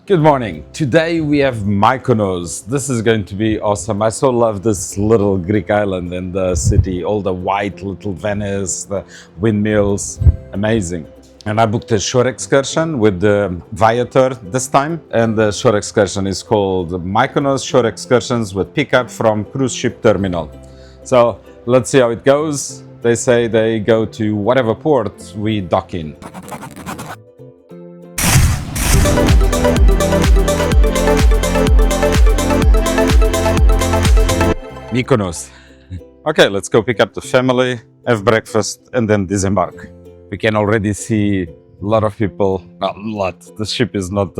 Good morning. Today we have Mykonos. This is going to be awesome. I so love this little Greek island and the city, all the white little Venice, the windmills, amazing. And I booked a short excursion with the Viator this time. And the short excursion is called Mykonos Short Excursions with pickup from cruise ship terminal. So let's see how it goes. They say they go to whatever port we dock in. Mykonos. Okay, let's go pick up the family, have breakfast, and then disembark. We can already see a lot of people. Not a lot. The ship is not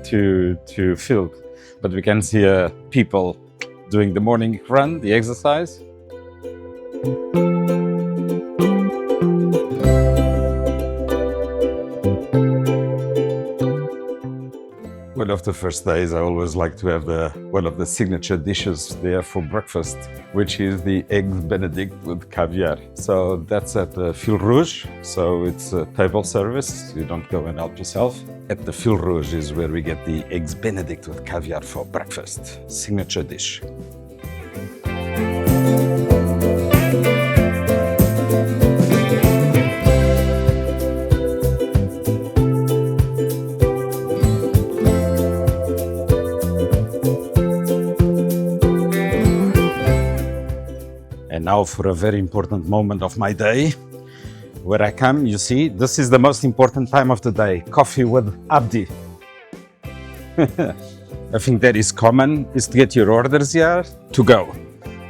too filled, but we can see people doing the morning run, the exercise. One of the first days, I always like to have one of the signature dishes there for breakfast, which is the eggs Benedict with caviar. So that's at the Fil Rouge. So it's a table service. You don't go and help yourself. At the Fil Rouge is where we get the eggs Benedict with caviar for breakfast. Signature dish. And now for a very important moment of my day, where I come, you see, this is the most important time of the day, coffee with Abdi. I think that is common, is to get your orders here to go.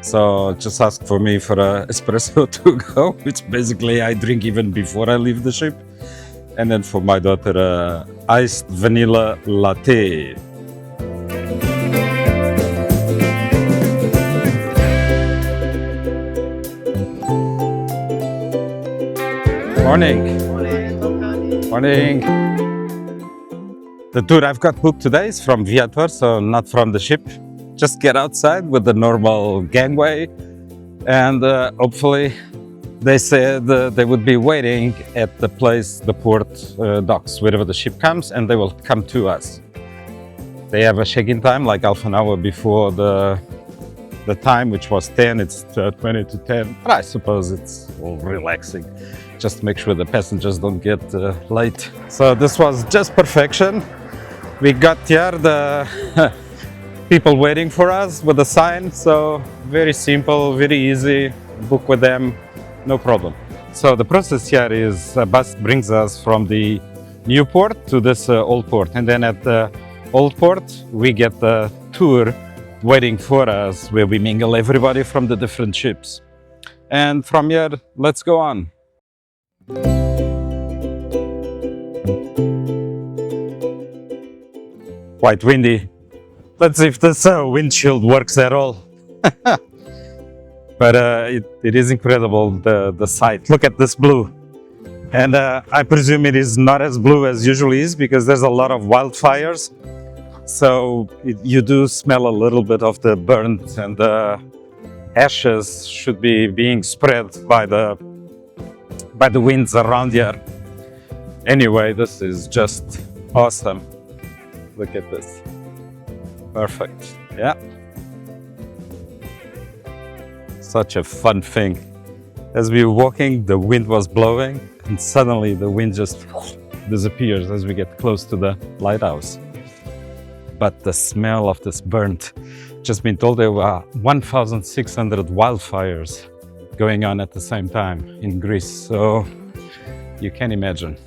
So just ask for me for an espresso to go, which basically I drink even before I leave the ship. And then for my daughter, iced vanilla latte. Morning. Morning. The tour I've got booked today is from Viator, so not from the ship. Just get outside with the normal gangway, and hopefully they said they would be waiting at the place, the port docks, wherever the ship comes, and they will come to us. They have a check-in time like half an hour before the time, which was 10. It's 20 to 10, but I suppose it's all relaxing. Just make sure the passengers don't get late. So this was just perfection. We got here, the people waiting for us with a sign. So very simple, very easy, book with them, no problem. So the process here is a bus brings us from the new port to this old port. And then at the old port, we get the tour waiting for us where we mingle everybody from the different ships. And from here, let's go on. Quite windy. Let's see if this windshield works at all. But it is incredible, the sight. Look at this blue. And I presume it is not as blue as usually is because there's a lot of wildfires. So you do smell a little bit of the burnt, and the ashes should be being spread by the winds around here. Anyway, this is just awesome. Look at this. Perfect. Yeah. Such a fun thing. As we were walking, the wind was blowing, and suddenly the wind just disappears as we get close to the lighthouse. But the smell of this burnt, just been told there were 1,600 wildfires going on at the same time in Greece, so you can imagine.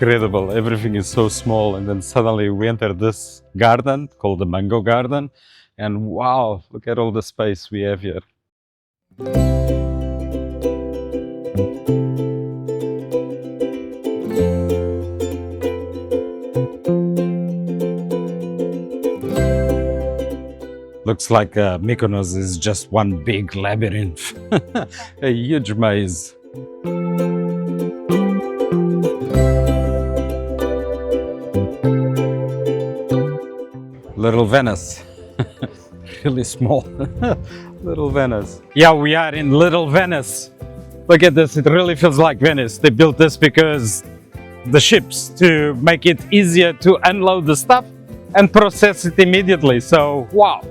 incredible. Everything is so small, and then suddenly we enter this garden called the Mango Garden, and wow, look at all the space we have here. Looks like Mykonos is just one big labyrinth, a huge maze. Little Venice, really small, little Venice. Yeah, we are in Little Venice. Look at this, it really feels like Venice. They built this because the ships to make it easier to unload the stuff and process it immediately. So, wow.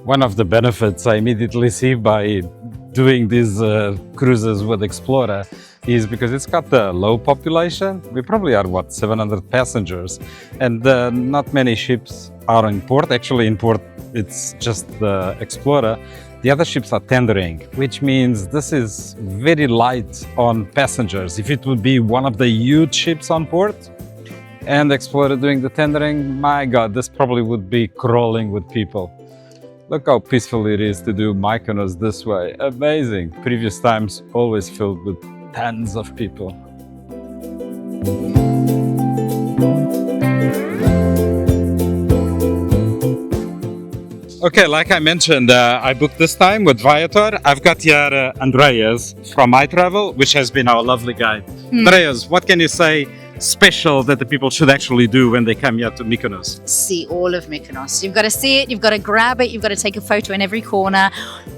One of the benefits I immediately see by doing these cruises with Explora is because it's got a low population. We probably are, what, 700 passengers, and not many ships are in port. Actually, in port, it's just the Explora. The other ships are tendering, which means this is very light on passengers. If it would be one of the huge ships on port and Explora doing the tendering, my God, this probably would be crawling with people. Look how peaceful it is to do Mykonos this way. Amazing. Previous times always filled with tons of people. Okay, like I mentioned, I booked this time with Viator. I've got here Andreas from iTravel, which has been our lovely guide. Andreas, what can you say special that the people should actually do when they come here to Mykonos? See all of Mykonos. You've got to see it, you've got to grab it, you've got to take a photo in every corner,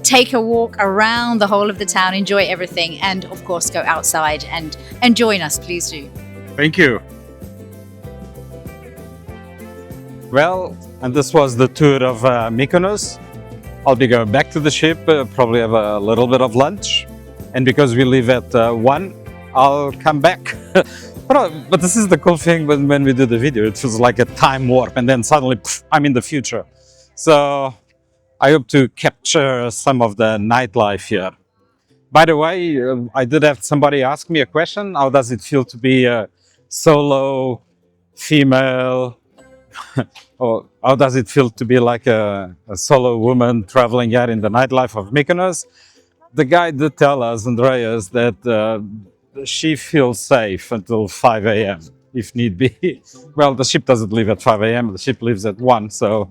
take a walk around the whole of the town, enjoy everything, and of course go outside and join us, please do. Thank you. Well, and this was the tour of Mykonos. I'll be going back to the ship, probably have a little bit of lunch, and because we leave at 1, I'll come back. But this is the cool thing when we do the video. It feels like a time warp, and then suddenly I'm in the future. So I hope to capture some of the nightlife here. By the way, I did have somebody ask me a question. How does it feel to be a solo female? Or how does it feel to be like a solo woman traveling here in the nightlife of Mykonos? The guy did tell us, Andreas, that she feels safe until 5 a.m. if need be. Well, the ship doesn't leave at 5 a.m. The ship leaves at 1. So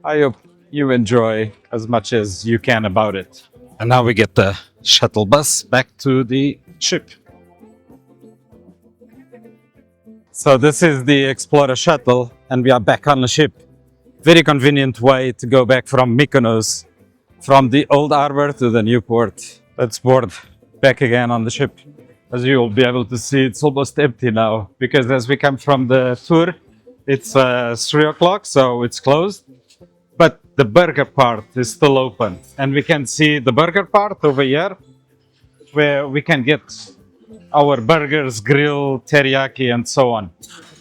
I hope you enjoy as much as you can about it. And now we get the shuttle bus back to the ship. So this is the Explora shuttle, and we are back on the ship. Very convenient way to go back from Mykonos, from the old harbor to the new port. Let's board back again on the ship. As you'll be able to see, it's almost empty now, because as we come from the tour, it's 3 o'clock, so it's closed. But the burger part is still open, and we can see the burger part over here, where we can get our burgers, grill, teriyaki, and so on.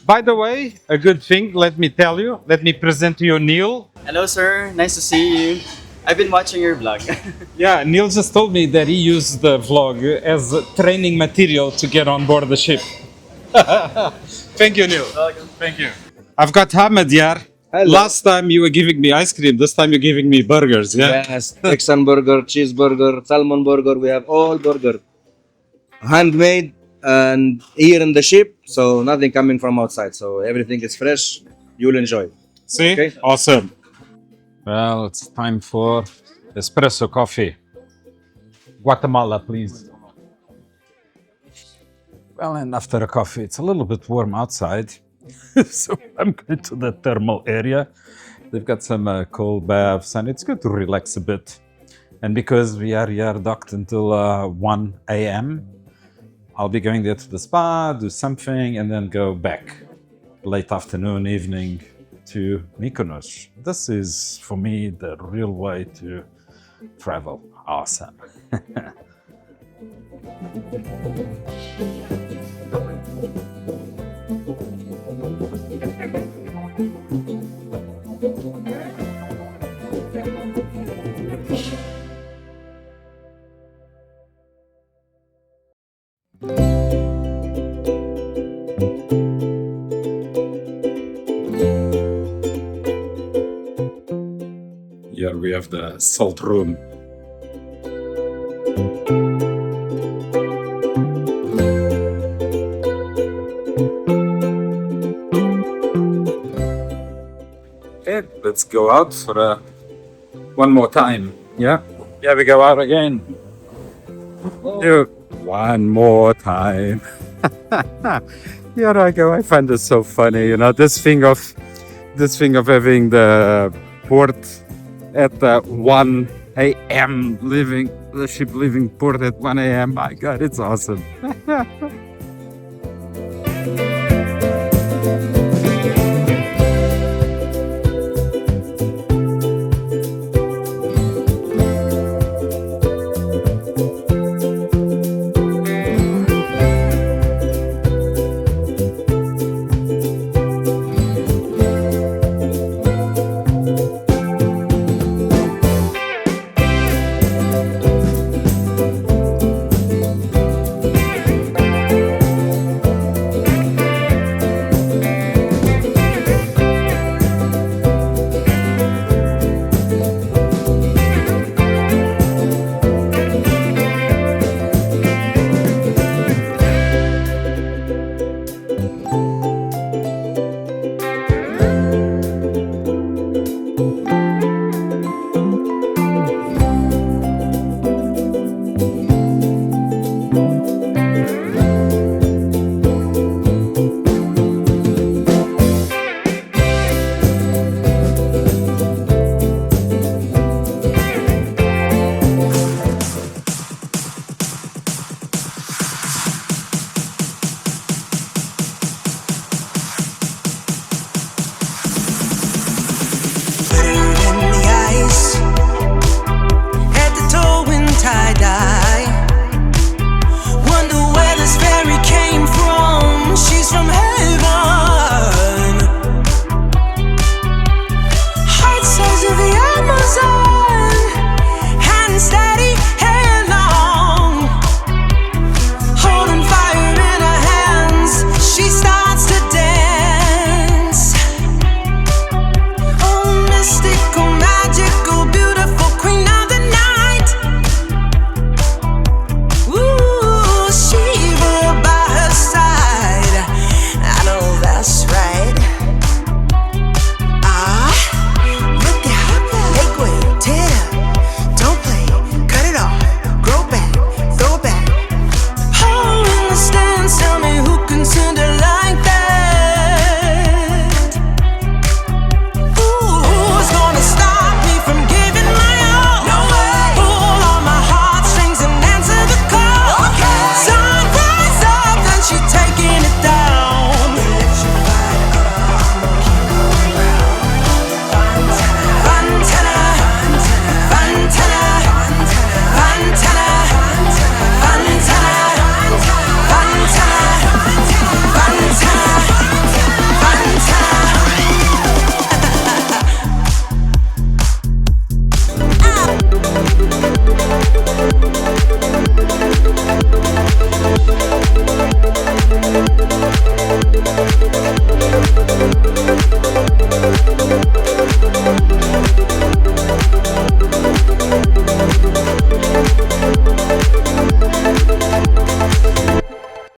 By the way, a good thing, let me tell you, let me present to you Neil. Hello, sir. Nice to see you. I've been watching your vlog. Yeah, Neil just told me that he used the vlog as training material to get on board the ship. Thank you, Neil. Welcome. Thank you. I've got Hamid here. Hello. Last time you were giving me ice cream, this time you're giving me burgers, yeah? Yes, Texan burger, cheeseburger, salmon burger, we have all burger. Handmade and here in the ship, so nothing coming from outside. So everything is fresh, you'll enjoy. See? Okay. Awesome. Well, it's time for espresso coffee. Guatemala, please. Well, and after a coffee, it's a little bit warm outside. So I'm going to the thermal area. They've got some cold baths, and it's good to relax a bit. And because we are here docked until 1 a.m., I'll be going there to the spa, do something, and then go back late afternoon, evening to Mykonos. This is, for me, the real way to travel. Awesome. Here we have the salt room. Okay, let's go out for one more time. Yeah, yeah, we go out again. Dude, one more time. Here I go. I find this so funny. You know, this thing of having the port at 1 a.m. leaving the ship leaving port at 1 a.m. My God, it's awesome.